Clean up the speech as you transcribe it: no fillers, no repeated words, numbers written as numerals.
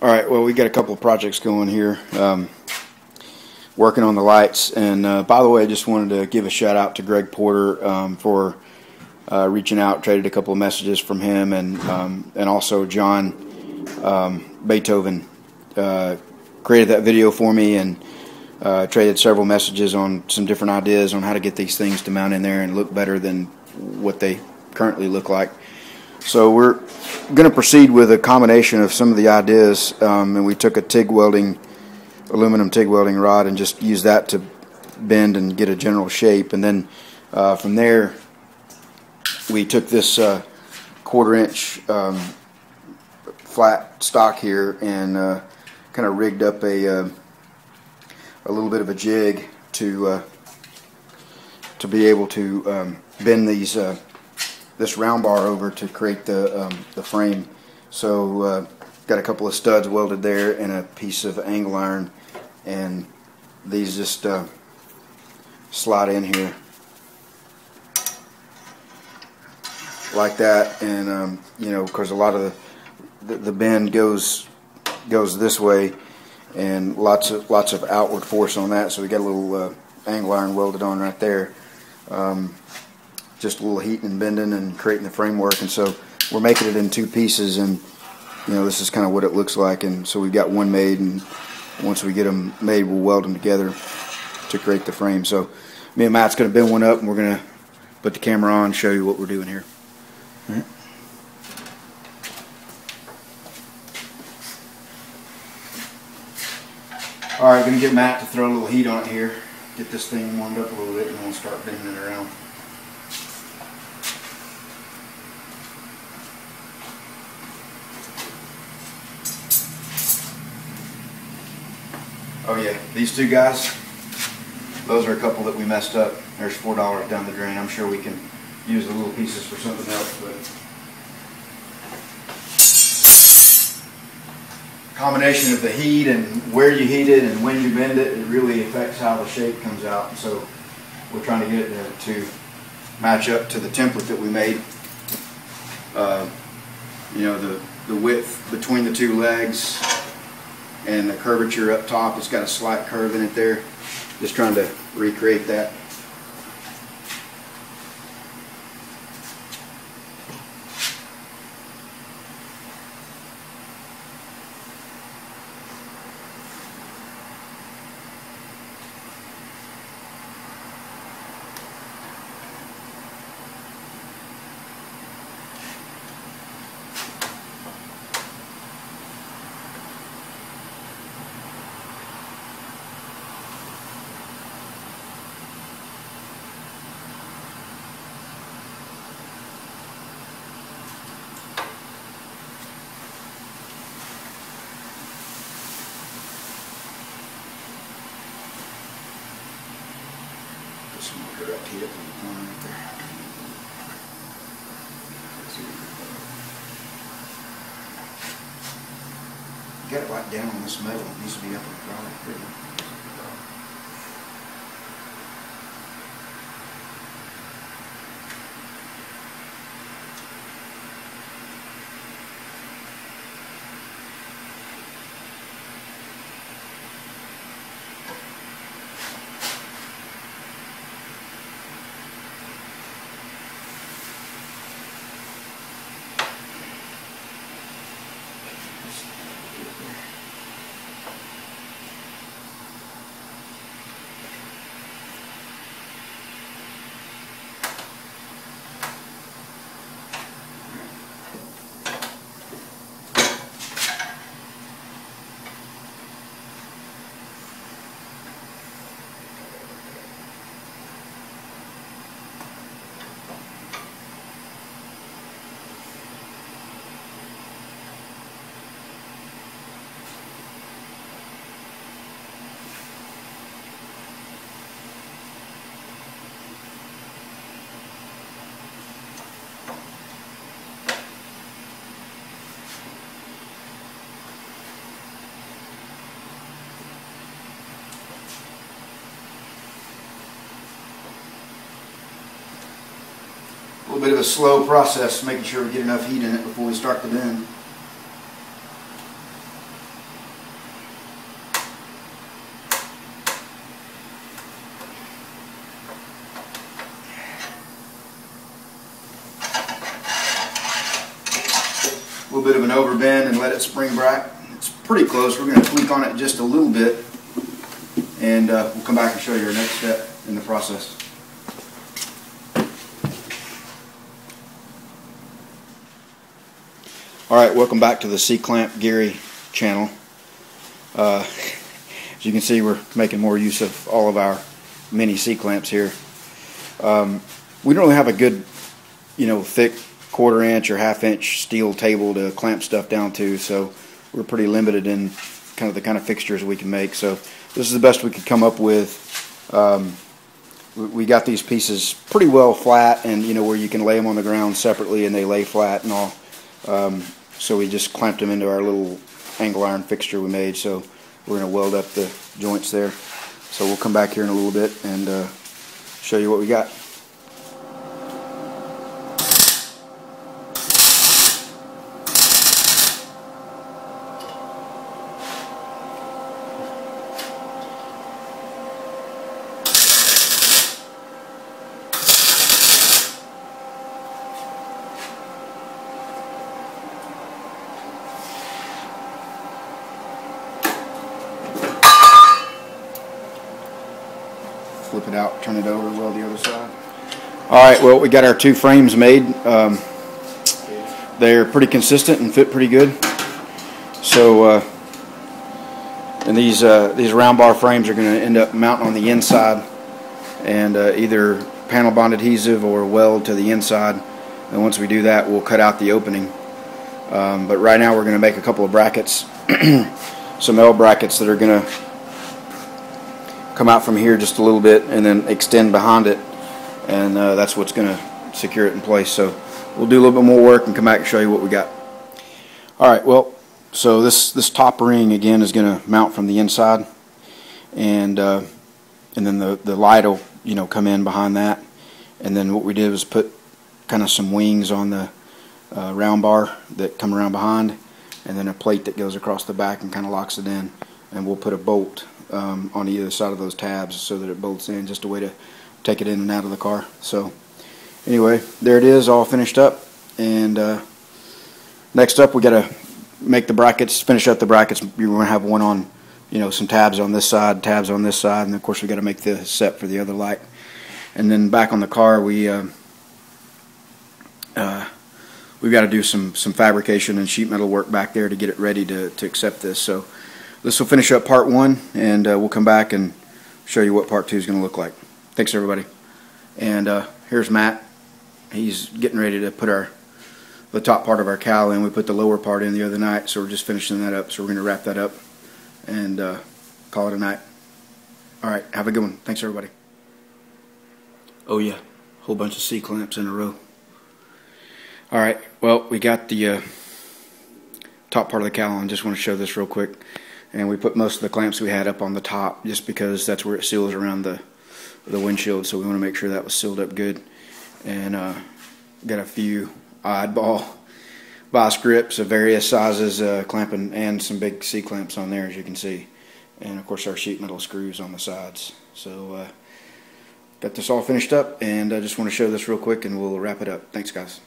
Alright, well, we got a couple of projects going here, working on the lights. And by the way, I just wanted to give a shout out to Greg Porter for reaching out. Traded a couple of messages from him, and also John Beethoven created that video for me, and traded several messages on some different ideas on how to get these things to mount in there and look better than what they currently look like. So we're going to proceed with a combination of some of the ideas, and we took a aluminum TIG welding rod and just used that to bend and get a general shape. And then from there we took this 1/4 inch flat stock here and kind of rigged up a little bit of a jig to be able to bend these this round bar over to create the frame. So got a couple of studs welded there and a piece of angle iron, and these just slide in here like that. And you know, because a lot of the bend goes this way, and lots of outward force on that. So we got a little angle iron welded on right there. Just a little heating and bending and creating the framework. And so we're making it in 2 pieces, and you know, this is kind of what it looks like. And so we've got one made, and once we get them made, we'll weld them together to create the frame. So me and Matt's going to bend one up, and we're going to put the camera on and show you what we're doing here. All right. Alright, going to get Matt to throw a little heat on it here, get this thing warmed up a little bit, and then we'll start bending it around. Oh yeah, these 2 guys, those are a couple that we messed up. There's $4 down the drain. I'm sure we can use the little pieces for something else, but combination of the heat and where you heat it and when you bend it, it really affects how the shape comes out. And so we're trying to get it to match up to the template that we made. You know, the width between the 2 legs and the curvature up top, it's got a slight curve in it there. Just trying to recreate that. Direct heat up in the corner right there. You got it right down on this metal. It needs to be up in the product, really. A little bit of a slow process, making sure we get enough heat in it before we start the bend. a little bit of an overbend and let it spring back. It's pretty close. We're going to tweak on it just a little bit, and we'll come back and show you our next step in the process. Alright, welcome back to the C-Clamp Gary channel. As you can see, we're making more use of all of our mini C-clamps here. We don't really have a good, thick 1/4 inch or 1/2 inch steel table to clamp stuff down to, so we're pretty limited in the kind of fixtures we can make. So this is the best we could come up with. We got these pieces pretty well flat, and where you can lay them on the ground separately and they lay flat and all. So we just clamped them into our little angle iron fixture we made. So we're going to weld up the joints there. So we'll come back here in a little bit and show you what we got. Flip it out, turn it over, weld the other side. Alright, well, we got our 2 frames made. They're pretty consistent and fit pretty good. So, and these round bar frames are going to end up mounting on the inside, and either panel bond adhesive or weld to the inside. And once we do that, we'll cut out the opening. But right now we're going to make a couple of brackets, some L brackets that are going to come out from here just a little bit and then extend behind it, and that's what's going to secure it in place. So we'll do a little bit more work and come back and show you what we got. Alright, well, so this top ring again is going to mount from the inside, and then the light will come in behind that. And then what we did was put kind of some wings on the round bar that come around behind, and then a plate that goes across the back and kind of locks it in, and we'll put a bolt on either side of those tabs so that it bolts in, just a way to take it in and out of the car. So anyway, there it is, all finished up. And next up, we got to make the brackets, finish up the brackets. You're going to have one on, some tabs on this side, tabs on this side, and of course we got to make the set for the other light. And then back on the car, we've got to do some fabrication and sheet metal work back there to get it ready to accept this. So this will finish up part 1, and we'll come back and show you what part 2 is going to look like. Thanks, everybody. And here's Matt. He's getting ready to put the top part of our cowl in. We put the lower part in the other night, so we're just finishing that up. So we're going to wrap that up and call it a night. All right, have a good one. Thanks, everybody. Oh yeah, a whole bunch of C-clamps in a row. All right, well, we got the top part of the cowl on. Just want to show this real quick. And we put most of the clamps we had up on the top just because that's where it seals around the windshield, so we want to make sure that was sealed up good. And got a few oddball vice grips of various sizes clamping, and some big C-clamps on there, as you can see. And of course our sheet metal screws on the sides. So got this all finished up, and I just want to show this real quick and we'll wrap it up. Thanks, guys.